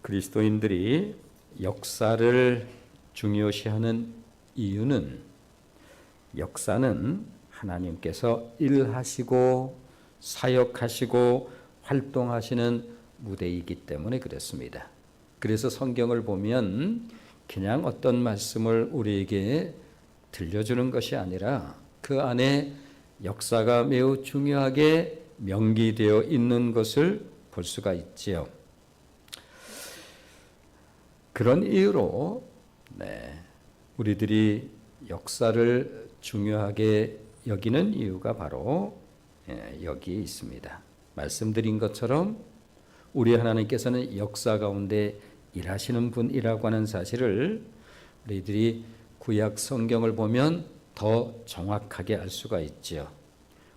그리스도인들이 역사를 중요시하는 이유는 역사는 하나님께서 일하시고 사역하시고 활동하시는 무대이기 때문에 그렇습니다. 그래서 성경을 보면 그냥 어떤 말씀을 우리에게 들려주는 것이 아니라 그 안에 역사가 매우 중요하게 명기되어 있는 것을 볼 수가 있지요. 그런 이유로 우리들이 역사를 중요하게 여기는 이유가 바로 여기에 있습니다. 말씀드린 것처럼 우리 하나님께서는 역사 가운데 일하시는 분이라고 하는 사실을 우리들이 구약 성경을 보면 더 정확하게 알 수가 있지요.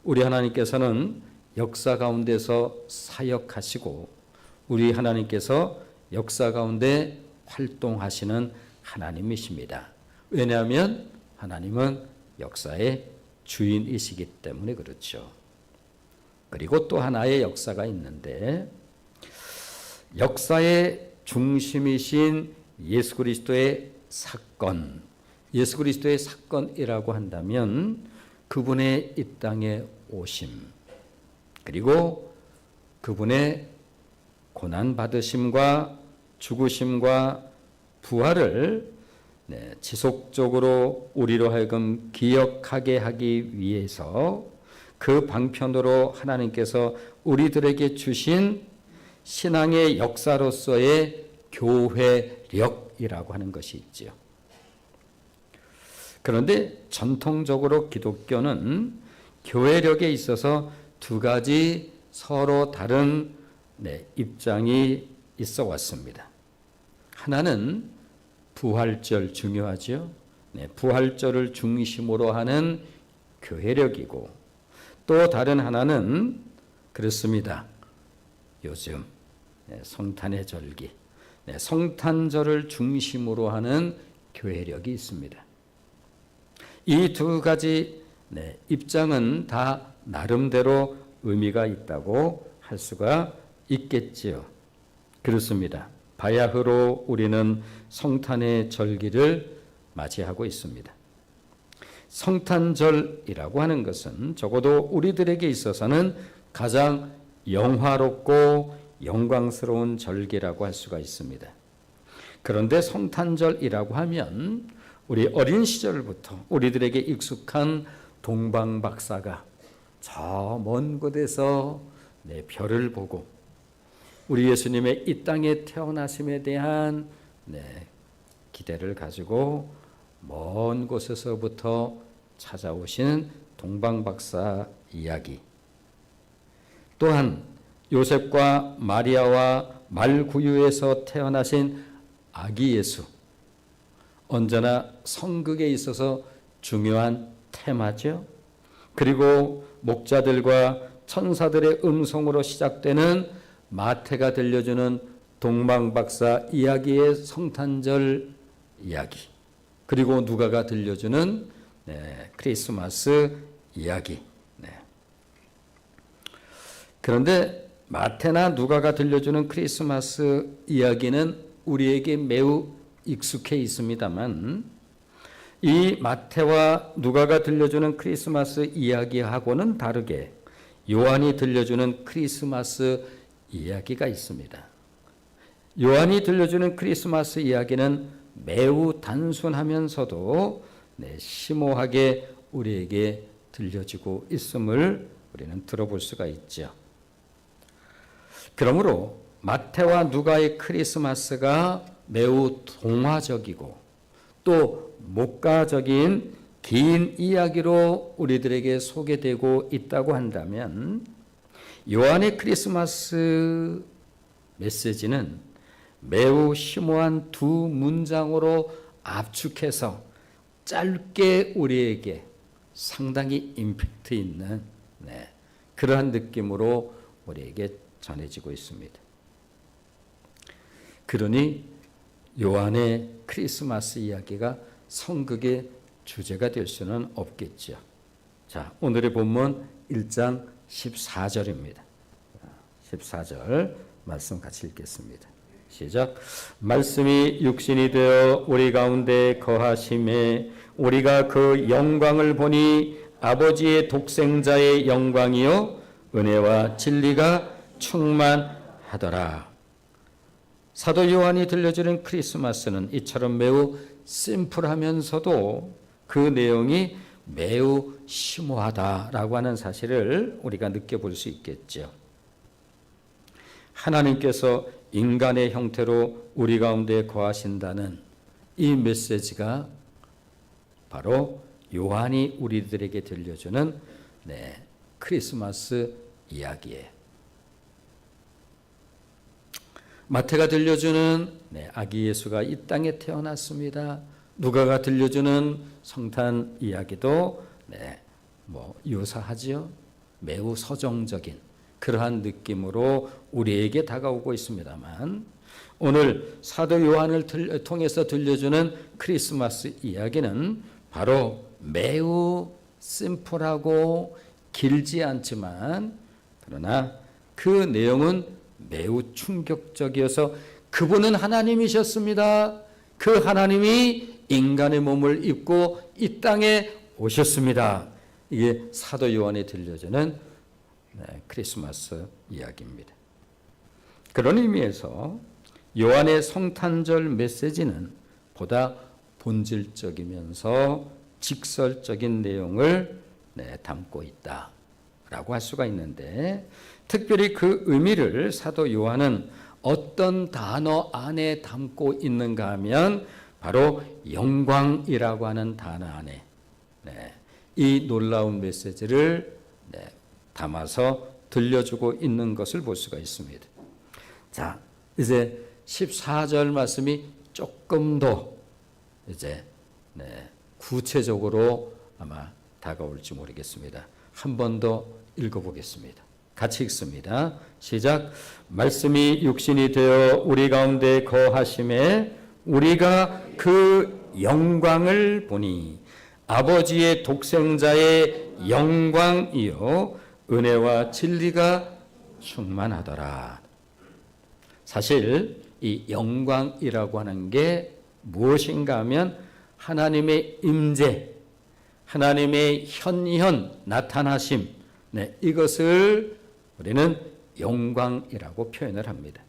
우리 하나님께서는 역사 가운데서 사역하시고 우리 하나님께서 역사 가운데 활동하시는 하나님이십니다. 왜냐하면 하나님은 역사의 주인이시기 때문에 그렇죠. 그리고 또 하나의 역사가 있는데 역사의 중심이신 예수 그리스도의 사건, 예수 그리스도의 사건이라고 한다면 그분의 이 땅에 오심, 그리고 그분의 고난받으심과 죽으심과 부활을 지속적으로 우리로 하여금 기억하게 하기 위해서 그 방편으로 하나님께서 우리들에게 주신 신앙의 역사로서의 교회력이라고 하는 것이 있지요. 그런데 전통적으로 기독교는 교회력에 있어서 두 가지 서로 다른 입장이 있어 왔습니다. 하나는 부활절 중요하죠. 부활절을 중심으로 하는 교회력이고 또 다른 하나는 그렇습니다. 요즘 성탄의 절기, 성탄절을 중심으로 하는 교회력이 있습니다. 이 두 가지 입장은 다 나름대로 의미가 있다고 할 수가 있겠지요. 그렇습니다. 바야흐로 우리는 성탄의 절기를 맞이하고 있습니다. 성탄절이라고 하는 것은 적어도 우리들에게 있어서는 가장 영화롭고 영광스러운 절기라고 할 수가 있습니다. 그런데 성탄절이라고 하면 우리 어린 시절부터 우리들에게 익숙한 동방박사가 저 먼 곳에서 별을 보고 우리 예수님의 이 땅에 태어나심에 대한 기대를 가지고 먼 곳에서부터 찾아오시는 동방박사 이야기, 또한 요셉과 마리아와 말구유에서 태어나신 아기 예수, 언제나 성극에 있어서 중요한 테마죠. 그리고 목자들과 천사들의 음성으로 시작되는 마태가 들려주는 동방박사 이야기의 성탄절 이야기, 그리고 누가가 들려주는 크리스마스 이야기. 그런데 마태나 누가가 들려주는 크리스마스 이야기는 우리에게 매우 익숙해 있습니다만 이 마태와 누가가 들려주는 크리스마스 이야기하고는 다르게 요한이 들려주는 크리스마스 이야기가 있습니다. 요한이 들려주는 크리스마스 이야기는 매우 단순하면서도 심오하게 우리에게 들려지고 있음을 우리는 들어볼 수가 있죠. 그러므로 마태와 누가의 크리스마스가 매우 동화적이고 또 목가적인 긴 이야기로 우리들에게 소개되고 있다고 한다면 요한의 크리스마스 메시지는 매우 심오한 두 문장으로 압축해서 짧게 우리에게 상당히 임팩트 있는 그러한 느낌으로 우리에게 전해지고 있습니다. 그러니 요한의 크리스마스 이야기가 성극의 주제가 될 수는 없겠죠. 자, 오늘의 본문 1장 14절입니다. 14절 말씀 같이 읽겠습니다. 시작. 말씀이 육신이 되어 우리 가운데 거하심에 우리가 그 영광을 보니 아버지의 독생자의 영광이요 은혜와 진리가 충만하더라. 사도 요한이 들려주는 크리스마스는 이처럼 매우 심플하면서도 그 내용이 매우 심오하다라고 하는 사실을 우리가 느껴볼 수 있겠죠. 하나님께서 인간의 형태로 우리 가운데 거하신다는 이 메시지가 바로 요한이 우리들에게 들려주는 크리스마스 이야기예요. 마태가 들려주는 아기 예수가 이 땅에 태어났습니다. 누가가 들려주는 성탄 이야기도 유사하지요. 매우 서정적인 그러한 느낌으로 우리에게 다가오고 있습니다만 오늘 사도 요한을 통해서 들려주는 크리스마스 이야기는 바로 매우 심플하고 길지 않지만 그러나 그 내용은 매우 충격적이어서 그분은 하나님이셨습니다. 그 하나님이 인간의 몸을 입고 이 땅에 오셨습니다. 이게 사도 요한이 들려주는 크리스마스 이야기입니다. 그런 의미에서 요한의 성탄절 메시지는 보다 본질적이면서 직설적인 내용을 담고 있다라고 할 수가 있는데 특별히 그 의미를 사도 요한은 어떤 단어 안에 담고 있는가 하면 바로 영광이라고 하는 단어 안에 이 놀라운 메시지를 담아서 들려주고 있는 것을 볼 수가 있습니다. 자, 이제 14절 말씀이 조금 더 이제 구체적으로 아마 다가올지 모르겠습니다. 한 번 더 읽어보겠습니다. 같이 읽습니다. 시작. 말씀이 육신이 되어 우리 가운데 거하심에 우리가 그 영광을 보니 아버지의 독생자의 영광이요 은혜와 진리가 충만하더라. 사실 이 영광이라고 하는 게 무엇인가 하면 하나님의 임재, 하나님의 현현 나타나심, 이것을 우리는 영광이라고 표현을 합니다.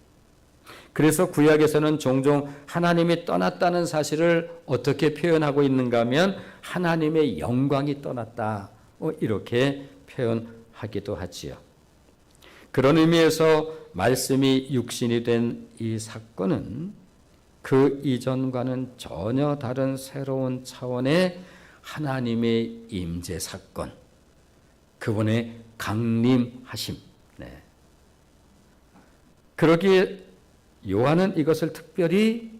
그래서 구약에서는 종종 하나님이 떠났다는 사실을 어떻게 표현하고 있는가 하면 하나님의 영광이 떠났다, 이렇게 표현하기도 하지요. 그런 의미에서 말씀이 육신이 된 이 사건은 그 이전과는 전혀 다른 새로운 차원의 하나님의 임재 사건, 그분의 강림하심. 그러기에 요한은 이것을 특별히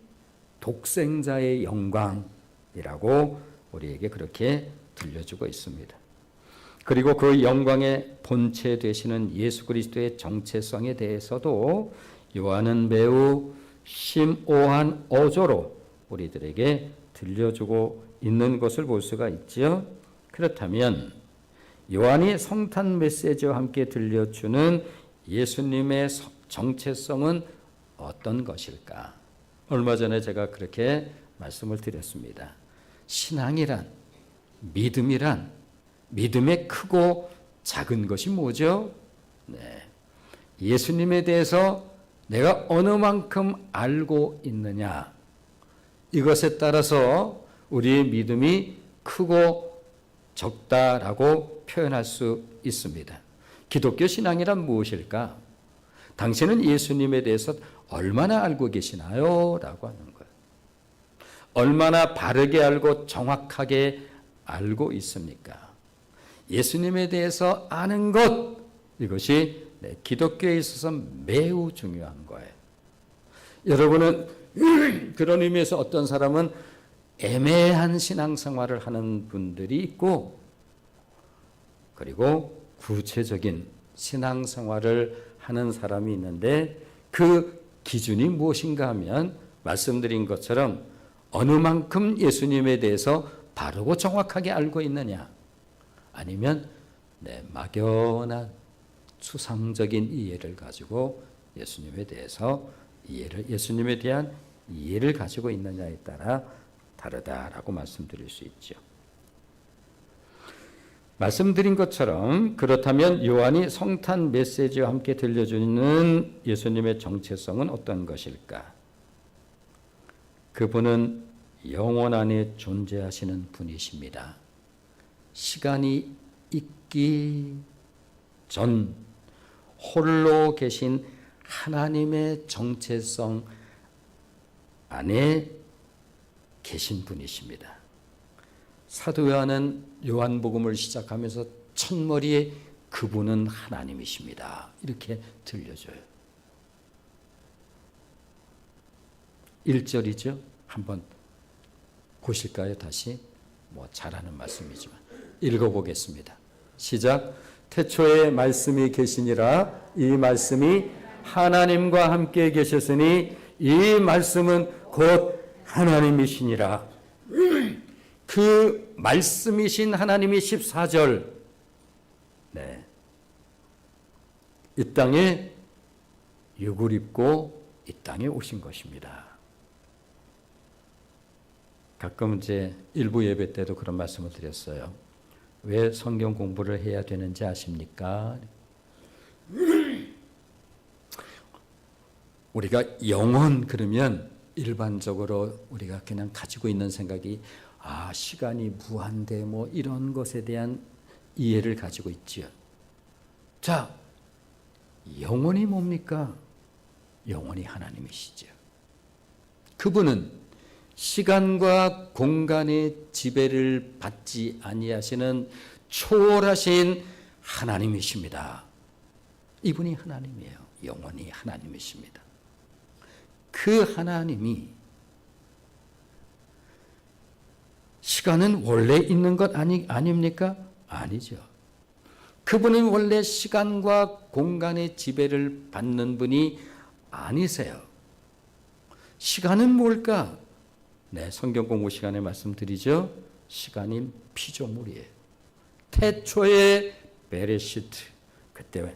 독생자의 영광이라고 우리에게 그렇게 들려주고 있습니다. 그리고 그 영광의 본체 되시는 예수 그리스도의 정체성에 대해서도 요한은 매우 심오한 어조로 우리들에게 들려주고 있는 것을 볼 수가 있지요. 그렇다면 요한이 성탄 메시지와 함께 들려주는 예수님의 정체성은 어떤 것일까? 얼마 전에 제가 그렇게 말씀을 드렸습니다. 신앙이란, 믿음이란, 믿음의 크고 작은 것이 뭐죠? 예수님에 대해서 내가 어느 만큼 알고 있느냐, 이것에 따라서 우리의 믿음이 크고 적다라고 표현할 수 있습니다. 기독교 신앙이란 무엇일까? 당신은 예수님에 대해서 얼마나 알고 계시나요? 라고 하는 거예요. 얼마나 바르게 알고 정확하게 알고 있습니까? 예수님에 대해서 아는 것, 이것이 기독교에 있어서 매우 중요한 거예요. 여러분은 그런 의미에서 어떤 사람은 애매한 신앙생활을 하는 분들이 있고, 그리고 구체적인 신앙생활을 하는 사람이 있는데 그 기준이 무엇인가 하면 말씀드린 것처럼 어느 만큼 예수님에 대해서 바르고 정확하게 알고 있느냐, 아니면 막연한 추상적인 이해를 가지고 예수님에 대해서 예수님에 대한 이해를 가지고 있느냐에 따라 다르다라고 말씀드릴 수 있죠. 말씀드린 것처럼 그렇다면 요한이 성탄 메시지와 함께 들려주는 예수님의 정체성은 어떤 것일까? 그분은 영원 안에 존재하시는 분이십니다. 시간이 있기 전 홀로 계신 하나님의 정체성 안에 계신 분이십니다. 사도 요한은 요한복음을 시작하면서 첫머리에 그분은 하나님이십니다. 이렇게 들려줘요. 1절이죠. 한번 보실까요? 다시 잘하는 말씀이지만 읽어보겠습니다. 시작. 태초에 말씀이 계시니라. 이 말씀이 하나님과 함께 계셨으니 이 말씀은 곧 하나님이시니라. 그 말씀이신 하나님이 14절 이 땅에 육을 입고 이 땅에 오신 것입니다. 가끔 이제 일부 예배 때도 그런 말씀을 드렸어요. 왜 성경 공부를 해야 되는지 아십니까? 우리가 영원 그러면 일반적으로 우리가 그냥 가지고 있는 생각이 시간이 무한대 이런 것에 대한 이해를 가지고 있지요. 자, 영원이 뭡니까? 영원히 하나님이시죠. 그분은 시간과 공간의 지배를 받지 아니하시는 초월하신 하나님이십니다. 이분이 하나님이에요. 영원히 하나님이십니다. 그 하나님이 시간은 원래 있는 것 아닙니까? 아니죠. 그분은 원래 시간과 공간의 지배를 받는 분이 아니세요. 시간은 뭘까? 성경 공부 시간에 말씀드리죠. 시간이 피조물이에요. 태초의 베레시트, 그때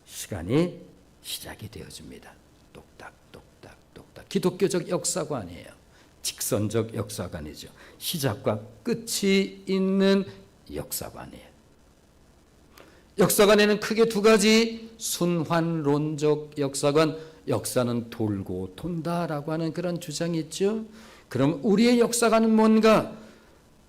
시간이 시작이 되어집니다. 똑딱 똑딱 똑딱. 기독교적 역사관이에요. 직선적 역사관이죠. 시작과 끝이 있는 역사관이에요. 역사관에는 크게 두 가지, 순환론적 역사관, 역사는 돌고 돈다라고 하는 그런 주장이 있죠. 그럼 우리의 역사관은 뭔가?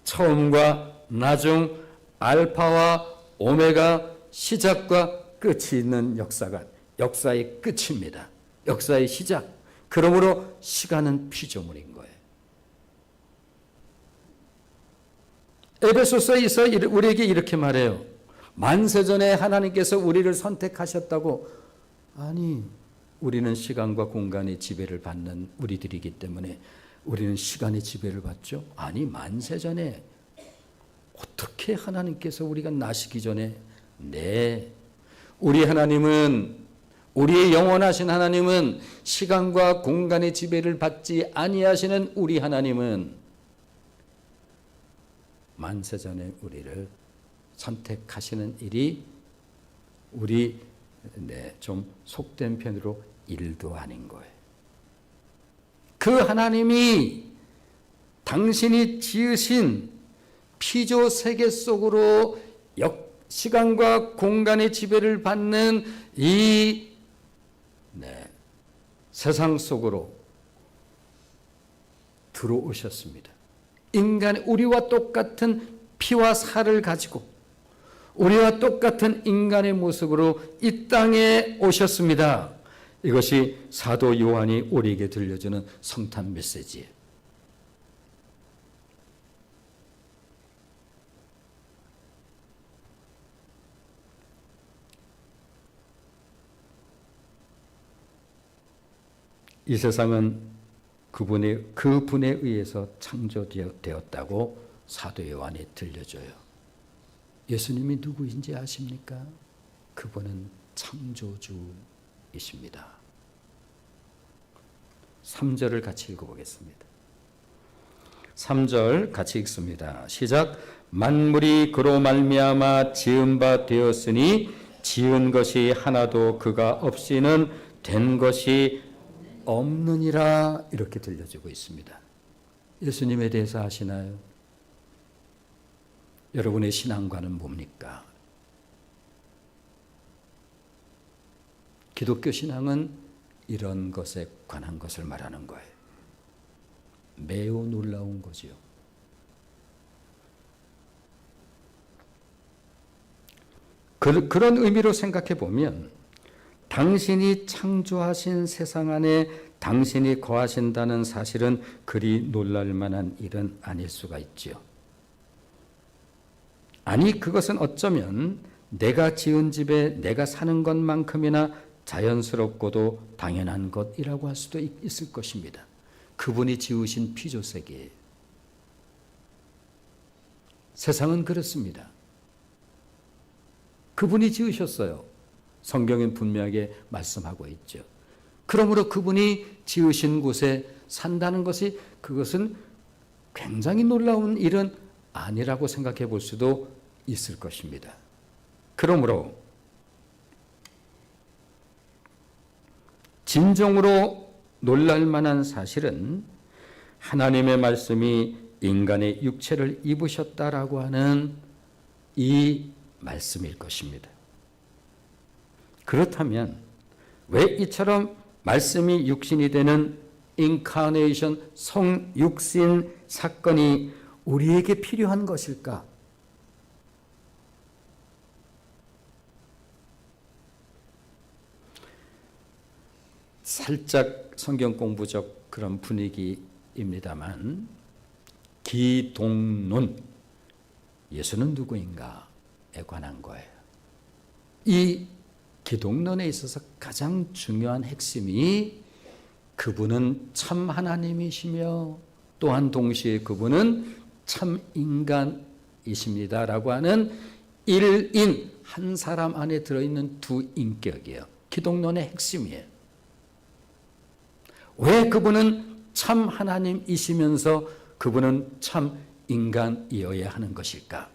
처음과 나중, 알파와 오메가, 시작과 끝이 있는 역사관, 역사의 끝입니다. 역사의 시작. 그러므로 시간은 피조물인 거예요. 에베소서에서 우리에게 이렇게 말해요. 만세전에 하나님께서 우리를 선택하셨다고. 아니, 우리는 시간과 공간의 지배를 받는 우리들이기 때문에 우리는 시간의 지배를 받죠? 아니, 만세전에 어떻게 하나님께서 우리가 나시기 전에 우리 하나님은, 우리의 영원하신 하나님은, 시간과 공간의 지배를 받지 아니하시는 우리 하나님은 만세전에 우리를 선택하시는 일이 우리 좀 속된 편으로 일도 아닌 거예요. 그 하나님이 당신이 지으신 피조 세계 속으로 시간과 공간의 지배를 받는 이 세상 속으로 들어오셨습니다. 인간의 우리와 똑같은 피와 살을 가지고 우리와 똑같은 인간의 모습으로 이 땅에 오셨습니다. 이것이 사도 요한이 우리에게 들려주는 성탄 메시지예요. 이 세상은 그분에 의해서 창조되었다고 사도 요한이 들려줘요. 예수님이 누구인지 아십니까? 그분은 창조주이십니다. 3절을 같이 읽어보겠습니다. 3절 같이 읽습니다. 시작. 만물이 그로 말미암아 지은 바 되었으니 지은 것이 하나도 그가 없이는 된 것이 없느니라 이렇게 들려주고 있습니다. 예수님에 대해서 아시나요? 여러분의 신앙과는 뭡니까? 기독교 신앙은 이런 것에 관한 것을 말하는 거예요. 매우 놀라운 거지요. 그런 의미로 생각해 보면 당신이 창조하신 세상 안에 당신이 거하신다는 사실은 그리 놀랄 만한 일은 아닐 수가 있지요. 아니 그것은 어쩌면 내가 지은 집에 내가 사는 것만큼이나 자연스럽고도 당연한 것이라고 할 수도 있을 것입니다. 그분이 지으신 피조세계. 세상은 그렇습니다. 그분이 지으셨어요. 성경엔 분명하게 말씀하고 있죠. 그러므로 그분이 지으신 곳에 산다는 것이 그것은 굉장히 놀라운 일은 아니라고 생각해 볼 수도 있을 것입니다. 그러므로 진정으로 놀랄 만한 사실은 하나님의 말씀이 인간의 육체를 입으셨다라고 하는 이 말씀일 것입니다. 그렇다면 왜 이처럼 말씀이 육신이 되는 인카네이션 성육신 사건이 우리에게 필요한 것일까? 살짝 성경 공부적 그런 분위기입니다만 기독론, 예수는 누구인가에 관한 거예요. 이 기독론에 있어서 가장 중요한 핵심이 그분은 참 하나님이시며 또한 동시에 그분은 참 인간이십니다라고 하는 일인 한 사람 안에 들어있는 두 인격이에요. 기독론의 핵심이에요. 왜 그분은 참 하나님이시면서 그분은 참 인간이어야 하는 것일까?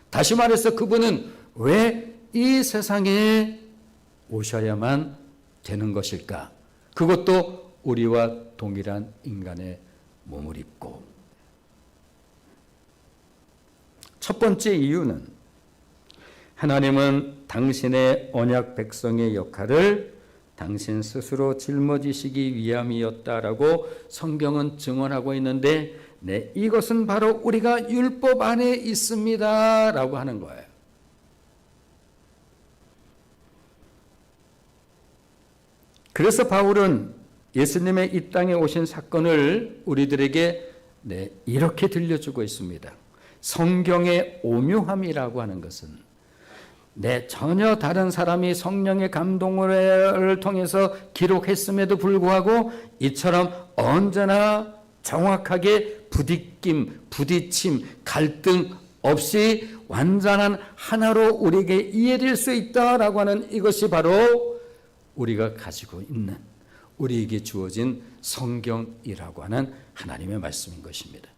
다시 말해서 그분은 왜 이 세상에 오셔야만 되는 것일까? 그것도 우리와 동일한 인간의 몸을 입고. 첫 번째 이유는 하나님은 당신의 언약 백성의 역할을 당신 스스로 짊어지시기 위함이었다라고 성경은 증언하고 있는데 이것은 바로 우리가 율법 안에 있습니다라고 하는 거예요. 그래서 바울은 예수님의 이 땅에 오신 사건을 우리들에게 이렇게 들려주고 있습니다. 성경의 오묘함이라고 하는 것은 전혀 다른 사람이 성령의 감동을 통해서 기록했음에도 불구하고 이처럼 언제나 정확하게 부딪힘, 갈등 없이 완전한 하나로 우리에게 이해될 수 있다라고 하는 이것이 바로 우리가 가지고 있는 우리에게 주어진 성경이라고 하는 하나님의 말씀인 것입니다.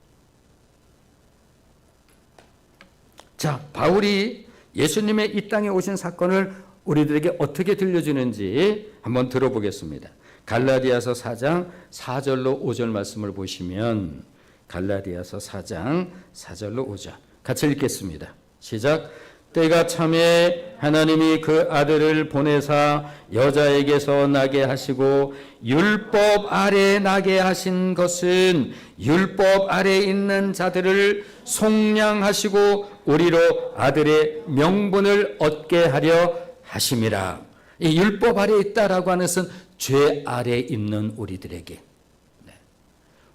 자, 바울이 예수님의 이 땅에 오신 사건을 우리들에게 어떻게 들려주는지 한번 들어보겠습니다. 갈라디아서 4장 4절로 5절 말씀을 보시면 갈라디아서 4장 4절로 5절 같이 읽겠습니다. 시작. 때가 참에 하나님이 그 아들을 보내사 여자에게서 나게 하시고 율법 아래 나게 하신 것은 율법 아래 있는 자들을 속량하시고 우리로 아들의 명분을 얻게 하려 하심이라. 이 율법 아래 있다라고 하는 것은 죄 아래 있는 우리들에게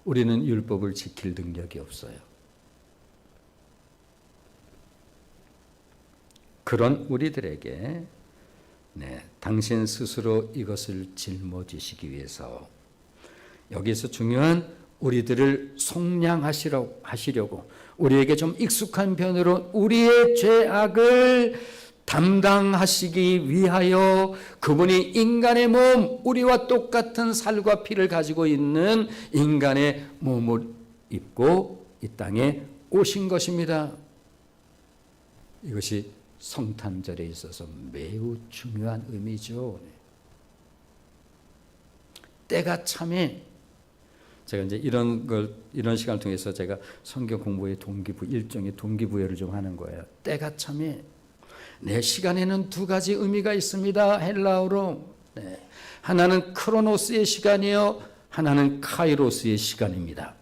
우리는 율법을 지킬 능력이 없어요. 그런 우리들에게 당신 스스로 이것을 짊어지시기 위해서 여기서 중요한 우리들을 속량하시려고 우리에게 좀 익숙한 편으로 우리의 죄악을 담당하시기 위하여 그분이 인간의 몸, 우리와 똑같은 살과 피를 가지고 있는 인간의 몸을 입고 이 땅에 오신 것입니다. 이것이 성탄절에 있어서 매우 중요한 의미죠. 때가 참에 제가 이제 이런 시간을 통해서 제가 성경 공부의 동기부, 일종의 동기부여를 좀 하는 거예요. 때가 참에 내 시간에는 두 가지 의미가 있습니다. 헬라어로. 네. 하나는 크로노스의 시간이요, 하나는 카이로스의 시간입니다.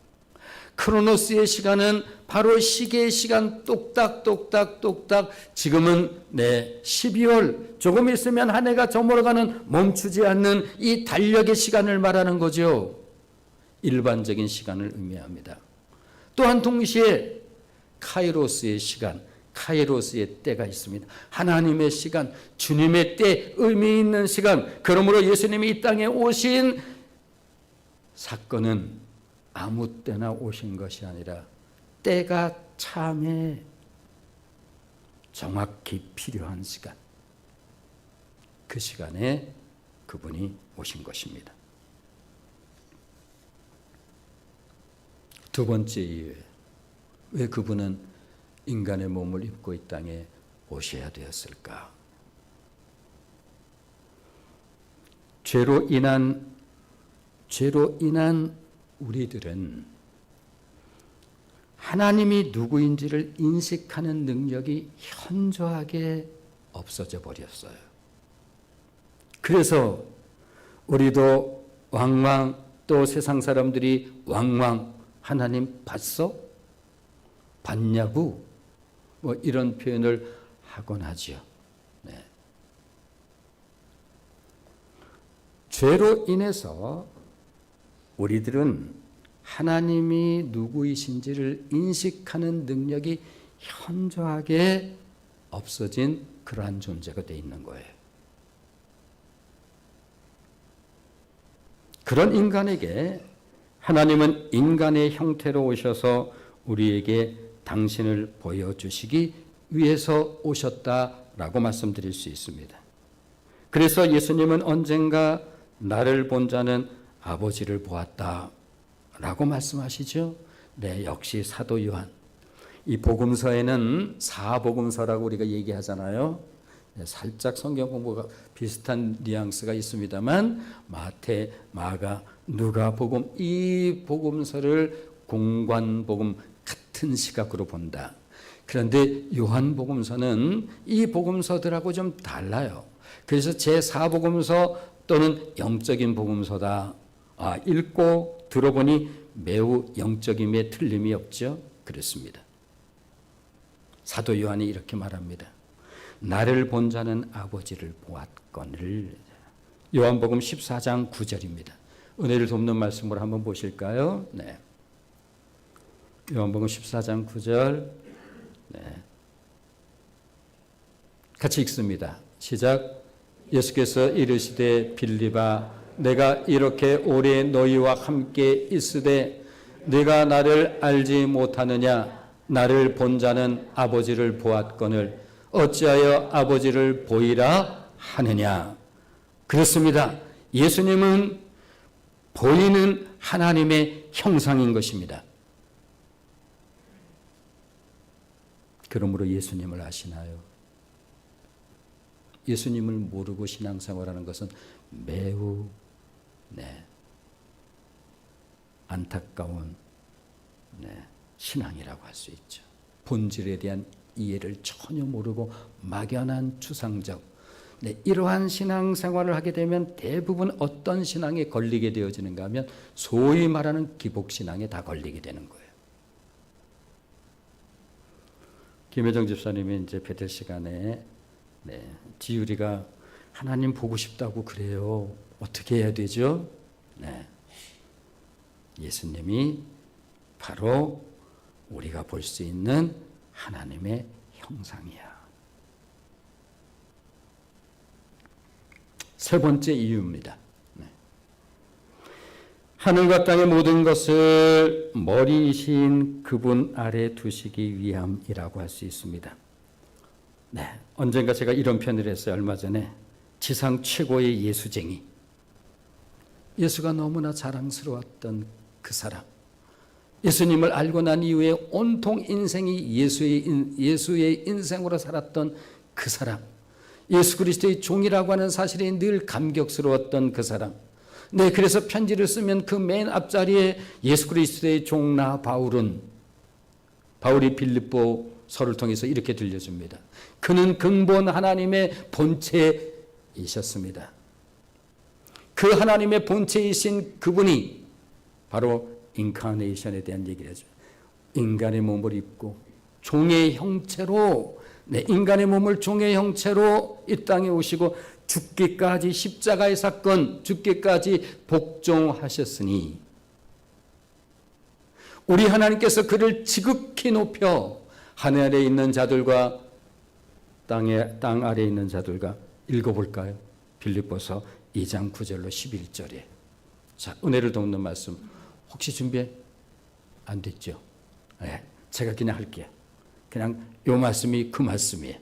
크로노스의 시간은 바로 시계의 시간, 똑딱똑딱똑딱. 지금은 12월, 조금 있으면 한 해가 저물어가는 멈추지 않는 이 달력의 시간을 말하는 거죠. 일반적인 시간을 의미합니다. 또한 동시에 카이로스의 시간, 카이로스의 때가 있습니다. 하나님의 시간, 주님의 때, 의미 있는 시간. 그러므로 예수님이 이 땅에 오신 사건은 아무 때나 오신 것이 아니라 때가 참에 정확히 필요한 시간, 그 시간에 그분이 오신 것입니다. 두 번째 이유에 왜 그분은 인간의 몸을 입고 이 땅에 오셔야 되었을까? 죄로 인한 우리들은 하나님이 누구인지를 인식하는 능력이 현저하게 없어져 버렸어요. 그래서 우리도 왕왕, 또 세상 사람들이 왕왕, 하나님 봤어? 봤냐고? 뭐 이런 표현을 하곤 하죠. 네. 죄로 인해서 우리들은 하나님이 누구이신지를 인식하는 능력이 현저하게 없어진 그러한 존재가 되어 있는 거예요. 그런 인간에게 하나님은 인간의 형태로 오셔서 우리에게 당신을 보여주시기 위해서 오셨다라고 말씀드릴 수 있습니다. 그래서 예수님은 언젠가 나를 본 자는 아버지를 보았다라고 말씀하시죠. 네, 역시 사도 요한. 이 복음서에는 사복음서라고 우리가 얘기하잖아요. 네, 살짝 성경 공부가 비슷한 뉘앙스가 있습니다만 마태, 마가, 누가복음, 이 복음서를 공관복음 같은 시각으로 본다. 그런데 요한복음서는 이 복음서들하고 좀 달라요. 그래서 제4복음서 또는 영적인 복음서다. 읽고 들어보니 매우 영적임에 틀림이 없죠. 그렇습니다. 사도 요한이 이렇게 말합니다. 나를 본 자는 아버지를 보았거늘. 요한복음 14장 9절입니다. 은혜를 돕는 말씀을 한번 보실까요? 네. 요한복음 14장 9절. 네. 같이 읽습니다. 시작. 예수께서 이르시되 빌립아, 내가 이렇게 오래 너희와 함께 있으되 네가 나를 알지 못하느냐? 나를 본 자는 아버지를 보았거늘 어찌하여 아버지를 보이라 하느냐? 그렇습니다. 예수님은 보이는 하나님의 형상인 것입니다. 그러므로 예수님을 아시나요? 예수님을 모르고 신앙생활하는 것은 매우 안타까운 신앙이라고 할 수 있죠. 본질에 대한 이해를 전혀 모르고 막연한 추상적 이러한 신앙생활을 하게 되면 대부분 어떤 신앙에 걸리게 되어지는가 하면 소위 말하는 기복신앙에 다 걸리게 되는 거예요. 김혜정 집사님이 이제 베델 시간에 지율이가 하나님 보고 싶다고 그래요. 어떻게 해야 되죠? 예수님이 바로 우리가 볼 수 있는 하나님의 형상이야. 세 번째 이유입니다. 하늘과 땅의 모든 것을 머리이신 그분 아래 두시기 위함이라고 할 수 있습니다. 언젠가 제가 이런 표현을 했어요. 얼마 전에 지상 최고의 예수쟁이. 예수가 너무나 자랑스러웠던 그 사람. 예수님을 알고 난 이후에 온통 인생이 예수의 인생으로 살았던 그 사람. 예수 그리스도의 종이라고 하는 사실이 늘 감격스러웠던 그 사람. 네, 그래서 편지를 쓰면 그 맨 앞자리에 예수 그리스도의 종나 바울이 빌립보서를 통해서 이렇게 들려줍니다. 그는 근본 하나님의 본체이셨습니다. 그 하나님의 본체이신 그분이 바로 인카네이션에 대한 얘기를 하죠. 인간의 몸을 입고 종의 형체로, 인간의 몸을 종의 형체로 이 땅에 오시고 죽기까지, 십자가의 사건, 죽기까지 복종하셨으니 우리 하나님께서 그를 지극히 높여 하늘에 있는 자들과 땅 아래에 있는 자들과, 읽어볼까요? 빌립보서 2장 9절로 11절에. 자, 은혜를 돕는 말씀 혹시 준비 안 됐죠? 네, 제가 그냥 할게요. 그냥 요 말씀이 그 말씀이에요.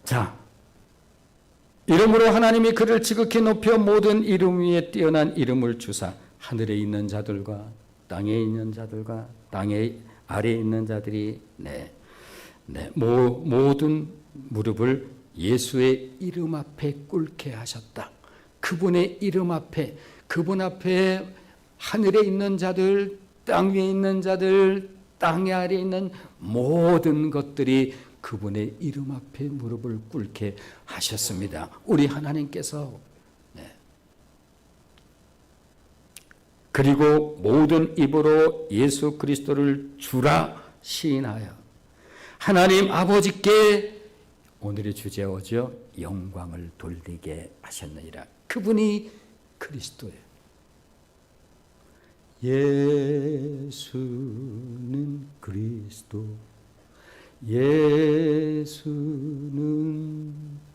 자, 이름으로 하나님이 그를 지극히 높여 모든 이름 위에 뛰어난 이름을 주사 하늘에 있는 자들과 땅에 있는 자들과 땅에 아래에 있는 자들이 모든 무릎을 예수의 이름 앞에 꿇게 하셨다. 그분의 이름 앞에, 그분 앞에 하늘에 있는 자들, 땅 위에 있는 자들, 땅 아래에 있는 모든 것들이 그분의 이름 앞에 무릎을 꿇게 하셨습니다. 우리 하나님께서. 그리고 모든 입으로 예수 그리스도를 주라 시인하여 하나님 아버지께, 오늘의 주제어죠, 영광을 돌리게 하셨느니라. 그분이 그리스도예요. 예수는 그리스도, 예수는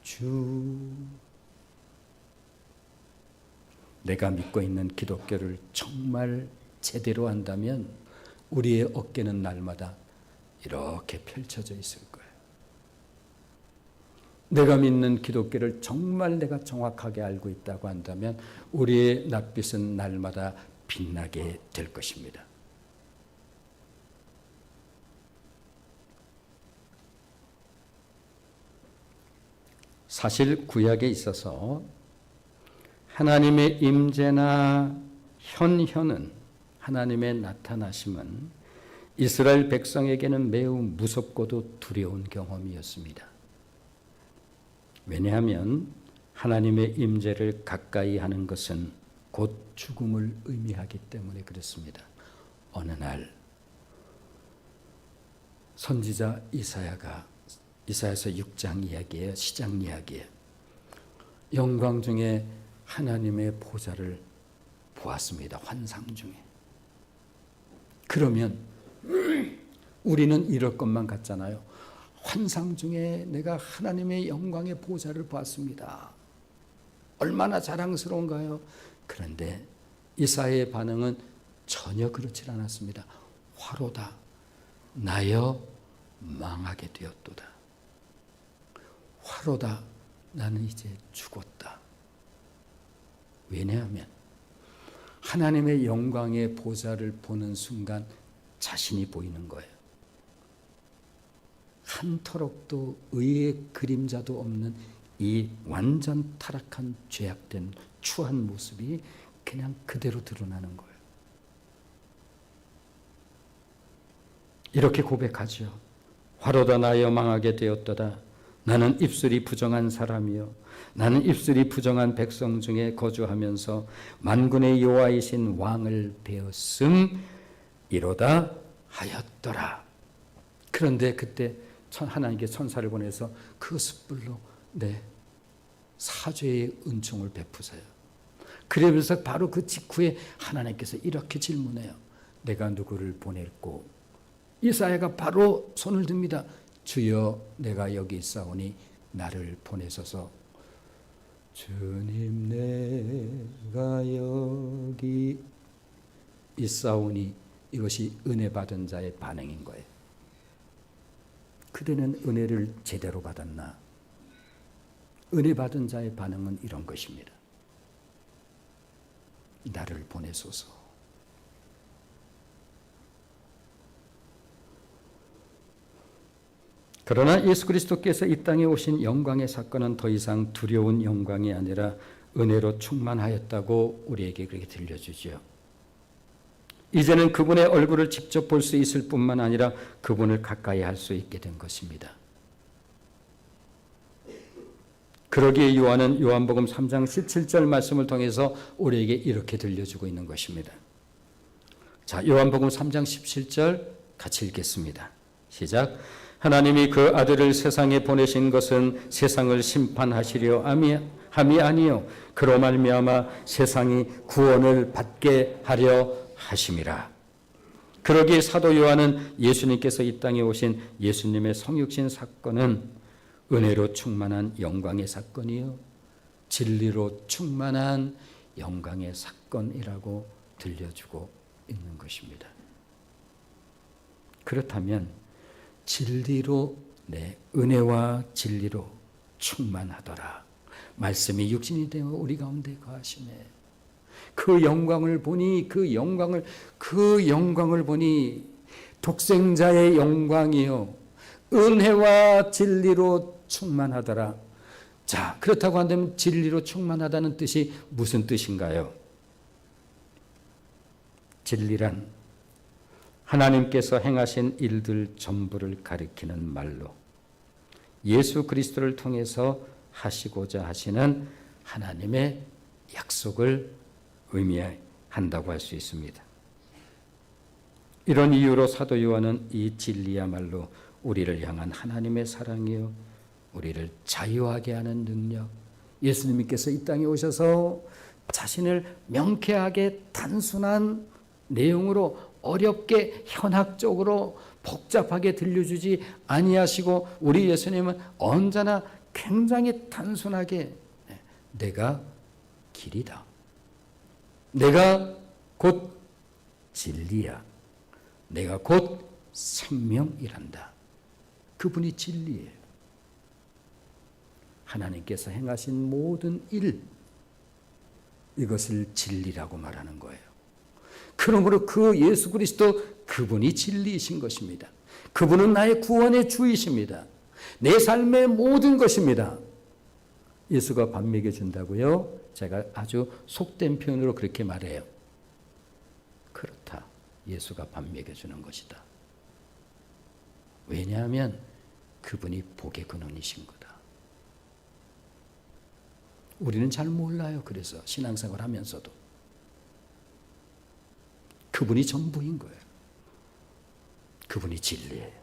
주. 내가 믿고 있는 기독교를 정말 제대로 한다면 우리의 어깨는 날마다 이렇게 펼쳐져 있을 거예요. 내가 믿는 기독교를 정말 내가 정확하게 알고 있다고 한다면 우리의 낯빛은 날마다 빛나게 될 것입니다. 사실 구약에 있어서 하나님의 임재나 현현은, 하나님의 나타나심은 이스라엘 백성에게는 매우 무섭고도 두려운 경험이었습니다. 왜냐하면 하나님의 임재를 가까이 하는 것은 곧 죽음을 의미하기 때문에 그렇습니다. 어느 날 선지자 이사야서 6장 이야기예요. 시장 이야기예요. 영광 중에 하나님의 보좌를 보았습니다. 환상 중에. 그러면 우리는 이럴 것만 같잖아요. 환상 중에 내가 하나님의 영광의 보좌를 보았습니다. 얼마나 자랑스러운가요? 그런데 이사야의 반응은 전혀 그렇지 않았습니다. 화로다. 나여 망하게 되었도다. 화로다. 나는 이제 죽었다. 왜냐하면 하나님의 영광의 보좌를 보는 순간 자신이 보이는 거예요. 한 터럭도 의의 그림자도 없는 이 완전 타락한 죄악된 추한 모습이 그냥 그대로 드러나는 거예요. 이렇게 고백하죠. 화로다 나여 망하게 되었도다. 나는 입술이 부정한 사람이요 나는 입술이 부정한 백성 중에 거주하면서 만군의 여호와이신 왕을 배웠음 이로다 하였더라. 그런데 그때 하나님께 천사를 보내서 그 숯불로 사죄의 은총을 베푸세요. 그러면서 바로 그 직후에 하나님께서 이렇게 질문해요. 내가 누구를 보냈고? 이사야가 바로 손을 듭니다. 주여 내가 여기 있사오니 나를 보내소서. 주님 내가 여기 있사오니, 이것이 은혜 받은 자의 반응인 거예요. 그대는 은혜를 제대로 받았나? 은혜 받은 자의 반응은 이런 것입니다. 나를 보내소서. 그러나 예수 그리스도께서 이 땅에 오신 영광의 사건은 더 이상 두려운 영광이 아니라 은혜로 충만하였다고 우리에게 그렇게 들려주죠. 이제는 그분의 얼굴을 직접 볼 수 있을 뿐만 아니라 그분을 가까이 할 수 있게 된 것입니다. 그러기에 요한은 요한복음 3장 17절 말씀을 통해서 우리에게 이렇게 들려주고 있는 것입니다. 자, 요한복음 3장 17절 같이 읽겠습니다. 시작. 하나님이 그 아들을 세상에 보내신 것은 세상을 심판하시려 함이 아니요 그로 말미암아 세상이 구원을 받게 하려 하심이라. 그러기에 사도 요한은 예수님께서 이 땅에 오신 예수님의 성육신 사건은 은혜로 충만한 영광의 사건이요 진리로 충만한 영광의 사건이라고 들려주고 있는 것입니다. 그렇다면 진리로 은혜와 진리로 충만하더라. 말씀이 육신이 되어 우리 가운데 거하시네. 그 영광을 보니 그 영광을 보니 독생자의 영광이요 은혜와 진리로 충만하더라. 자, 그렇다고 한다면 진리로 충만하다는 뜻이 무슨 뜻인가요? 진리란 하나님께서 행하신 일들 전부를 가리키는 말로 예수 그리스도를 통해서 하시고자 하시는 하나님의 약속을 의미한다고 할 수 있습니다. 이런 이유로 사도 요한은 이 진리야말로 우리를 향한 하나님의 사랑이요 우리를 자유하게 하는 능력, 예수님께서 이 땅에 오셔서 자신을 명쾌하게 단순한 내용으로 어렵게 현학적으로 복잡하게 들려주지 아니하시고 우리 예수님은 언제나 굉장히 단순하게 내가 길이다. 내가 곧 진리야. 내가 곧 생명이란다. 그분이 진리예요. 하나님께서 행하신 모든 일, 이것을 진리라고 말하는 거예요. 그러므로 그 예수 그리스도 그분이 진리이신 것입니다. 그분은 나의 구원의 주이십니다. 내 삶의 모든 것입니다. 예수가 밥 먹여준다고요? 제가 아주 속된 표현으로 그렇게 말해요. 그렇다. 예수가 밥 먹여주는 것이다. 왜냐하면 그분이 복의 근원이신 거다. 우리는 잘 몰라요. 그래서 신앙생활 하면서도. 그분이 전부인 거예요. 그분이 진리예요.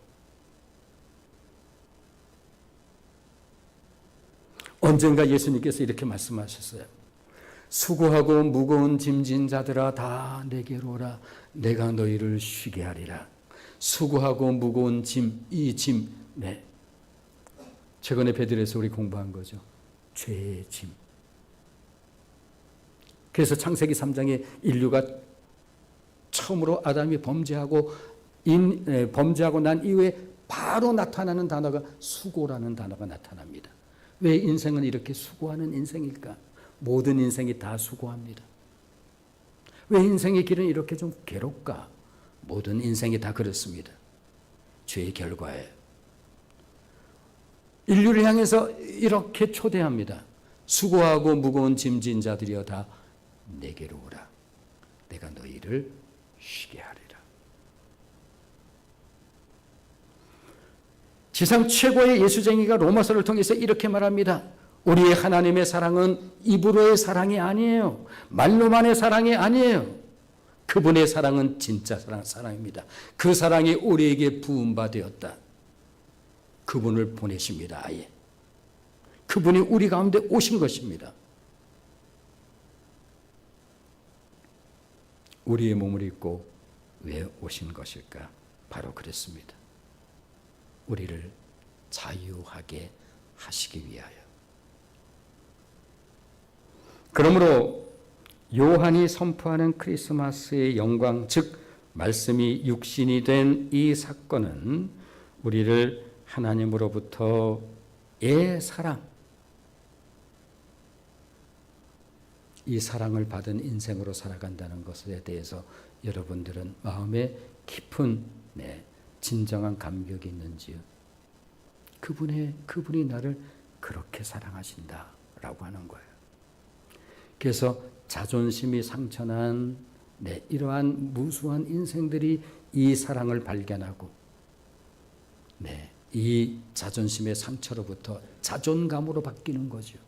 언젠가 예수님께서 이렇게 말씀하셨어요. 수고하고 무거운 짐진 자들아 다 내게로 오라. 내가 너희를 쉬게 하리라. 수고하고 무거운 짐, 이 짐, 최근에 베드로에서 우리 공부한 거죠. 죄의 짐. 그래서 창세기 3장에 인류가 처음으로 아담이 범죄하고 난 이후에 바로 나타나는 단어가 수고라는 단어가 나타납니다. 왜 인생은 이렇게 수고하는 인생일까? 모든 인생이 다 수고합니다. 왜 인생의 길은 이렇게 좀 괴롭까? 모든 인생이 다 그렇습니다. 죄의 결과예요. 인류를 향해서 이렇게 초대합니다. 수고하고 무거운 짐진 자들이여 다 내게로 오라. 내가 너희를 쉬게 하리라. 지상 최고의 예수쟁이가 로마서를 통해서 이렇게 말합니다. 우리의 하나님의 사랑은 입으로의 사랑이 아니에요. 말로만의 사랑이 아니에요. 그분의 사랑은 진짜 사랑입니다. 그 사랑이 우리에게 부은 바 되었다. 그분을 보내십니다. 아예. 그분이 우리 가운데 오신 것입니다. 우리의 몸을 입고 왜 오신 것일까? 바로 그랬습니다. 우리를 자유하게 하시기 위하여. 그러므로 요한이 선포하는 크리스마스의 영광, 즉 말씀이 육신이 된 이 사건은 우리를 하나님으로부터의 사랑, 이 사랑을 받은 인생으로 살아간다는 것에 대해서 여러분들은 마음에 깊은 진정한 감격이 있는지요? 그분이 나를 그렇게 사랑하신다라고 하는 거예요. 그래서 자존심이 상처난 이러한 무수한 인생들이 이 사랑을 발견하고 이 자존심의 상처로부터 자존감으로 바뀌는 거죠.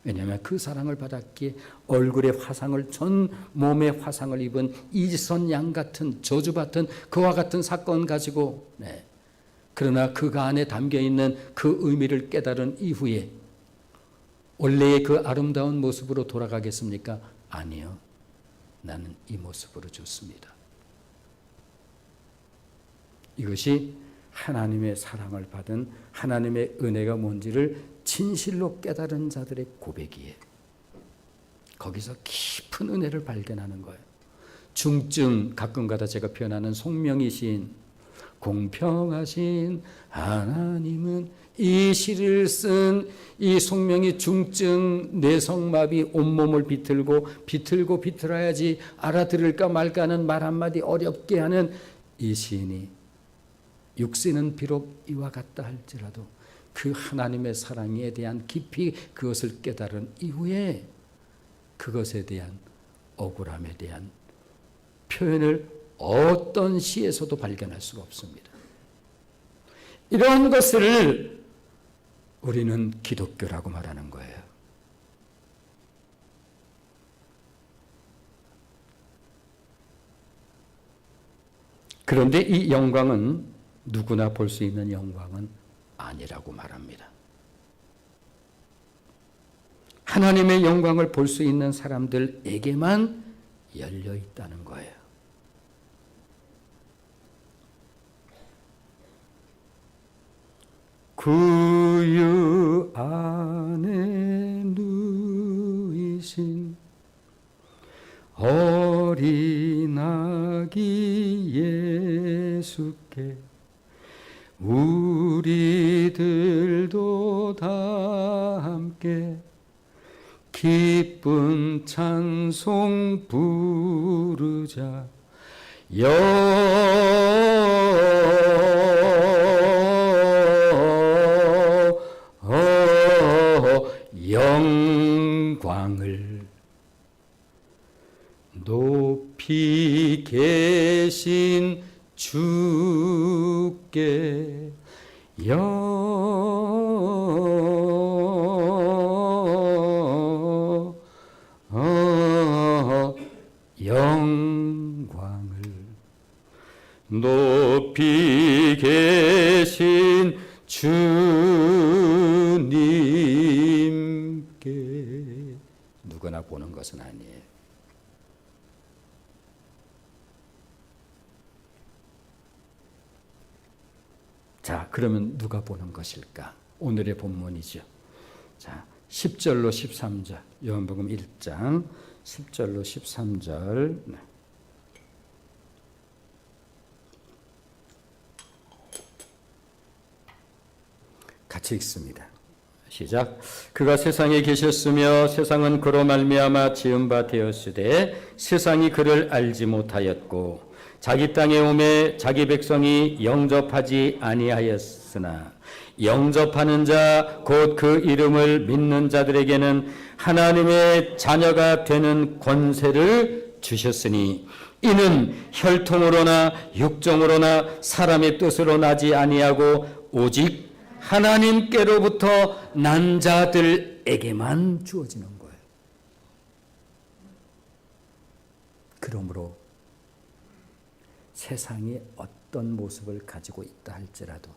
왜냐하면 그 사랑을 받았기에 얼굴에 화상을, 전 몸에 화상을 입은 이지선 양 같은 저주받은 그와 같은 사건 가지고 그러나 그가 안에 담겨있는 그 의미를 깨달은 이후에 원래의 그 아름다운 모습으로 돌아가겠습니까? 아니요. 나는 이 모습으로 좋습니다. 이것이 하나님의 사랑을 받은 하나님의 은혜가 뭔지를 진실로 깨달은 자들의 고백이에요. 거기서 깊은 은혜를 발견하는 거예요. 중증, 가끔가다 제가 표현하는 송명희 시인, 공평하신 하나님은 이 시를 쓴 이 송명희 중증 뇌성마비 온몸을 비틀어야지 알아들을까 말까 하는 말 한마디 어렵게 하는 이 시인이 육신은 비록 이와 같다 할지라도 그 하나님의 사랑에 대한 깊이 그것을 깨달은 이후에 그것에 대한 억울함에 대한 표현을 어떤 시에서도 발견할 수가 없습니다. 이런 것을 우리는 기독교라고 말하는 거예요. 그런데 이 영광은 누구나 볼 수 있는 영광은 아니라고 말합니다. 하나님의 영광을 볼 수 있는 사람들에게만 열려 있다는 거예요. 구유 안에 누이신 어린 아기 예수께 우리들도 다 함께 기쁜 찬송 부르자. 영광을 높이 계신 주께 영광을 높이 계신 주님께. 누구나 보는 것은 아니에요. 자, 그러면 누가 보는 것일까? 오늘의 본문이죠. 자, 10절로 13절, 요한복음 1장 10절로 13절. 같이 읽습니다. 시작. 그가 세상에 계셨으며 세상은 그로 말미암아 지은 바 되었으되 세상이 그를 알지 못하였고 자기 땅에 오매 자기 백성이 영접하지 아니하였으나 영접하는 자 곧 그 이름을 믿는 자들에게는 하나님의 자녀가 되는 권세를 주셨으니 이는 혈통으로나 육정으로나 사람의 뜻으로 나지 아니하고 오직 하나님께로부터 난 자들에게만 주어지는 거예요. 그러므로 세상이 어떤 모습을 가지고 있다 할지라도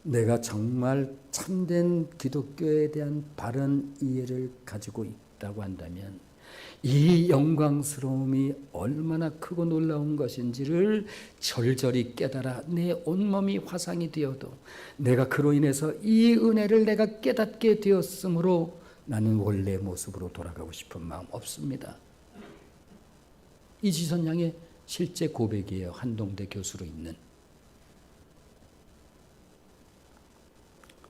내가 정말 참된 기독교에 대한 바른 이해를 가지고 있다고 한다면 이 영광스러움이 얼마나 크고 놀라운 것인지를 절절히 깨달아 내 온몸이 화상이 되어도 내가 그로 인해서 이 은혜를 내가 깨닫게 되었으므로 나는 원래 모습으로 돌아가고 싶은 마음 없습니다. 이지선 양의 실제 고백이에요. 한동대 교수로 있는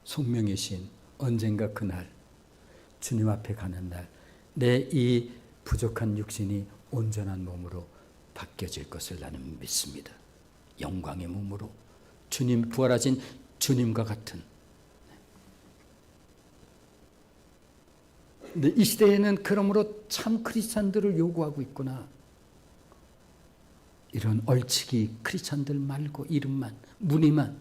송명의 시인. 언젠가 그날 주님 앞에 가는 날 내 이 부족한 육신이 온전한 몸으로 바뀌어질 것을 나는 믿습니다. 영광의 몸으로 주님, 부활하신 주님과 같은. 근데 이 시대에는 그러므로 참 크리스찬들을 요구하고 있구나. 이런 얼치기 크리스찬들 말고 이름만, 무늬만,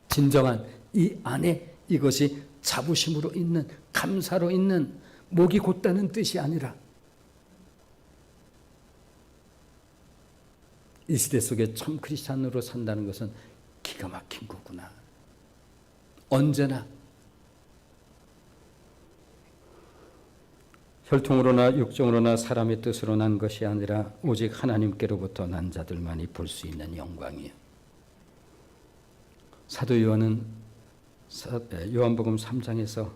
진정한 이 안에 이것이 자부심으로 있는, 감사로 있는, 목이 곧다는 뜻이 아니라 이 시대 속에 참 크리스찬으로 산다는 것은 기가 막힌 거구나. 언제나 혈통으로나 육정으로나 사람의 뜻으로 난 것이 아니라 오직 하나님께로부터 난 자들만이 볼 수 있는 영광이에요. 사도 요한은 요한복음 3장에서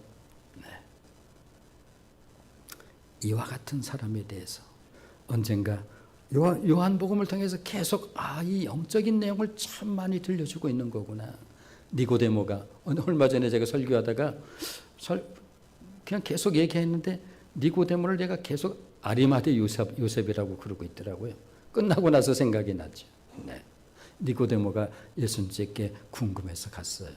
이와 같은 사람에 대해서 언젠가 요한복음을 통해서 계속 이 영적인 내용을 참 많이 들려주고 있는 거구나. 니고데모가 얼마 전에 제가 설교하다가 그냥 계속 얘기했는데 니고데모를 제가 계속 아리마대 요셉이라고 그러고 있더라고요. 끝나고 나서 생각이 났죠. 네. 니고데모가 예수님께 궁금해서 갔어요.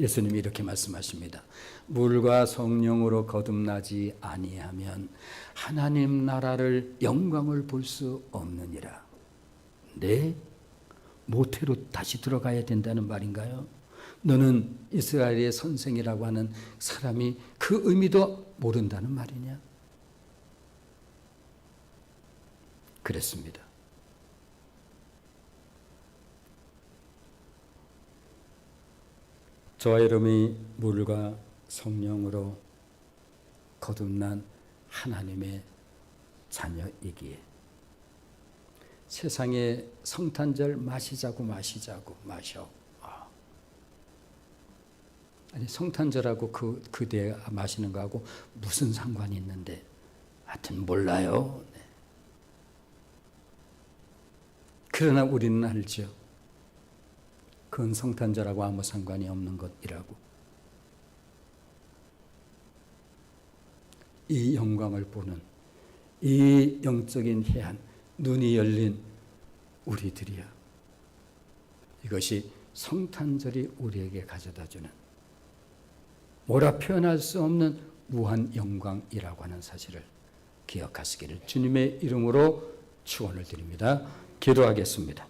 예수님이 이렇게 말씀하십니다. 물과 성령으로 거듭나지 아니하면 하나님 나라를 영광을 볼 수 없느니라. 네? 모태로 다시 들어가야 된다는 말인가요? 너는 이스라엘의 선생이라고 하는 사람이 그 의미도 모른다는 말이냐? 그랬습니다. 저와 여러분이 물과 성령으로 거듭난 하나님의 자녀이기에 세상에 성탄절 마시자고 마셔. 아니 성탄절하고 그대 마시는 거하고 무슨 상관이 있는데 하여튼 몰라요. 네. 그러나 우리는 알죠. 그건 성탄절하고 아무 상관이 없는 것이라고. 이 영광을 보는 이 영적인 해안, 눈이 열린 우리들이야. 이것이 성탄절이 우리에게 가져다주는 뭐라 표현할 수 없는 무한 영광이라고 하는 사실을 기억하시기를 주님의 이름으로 축원을 드립니다. 기도하겠습니다.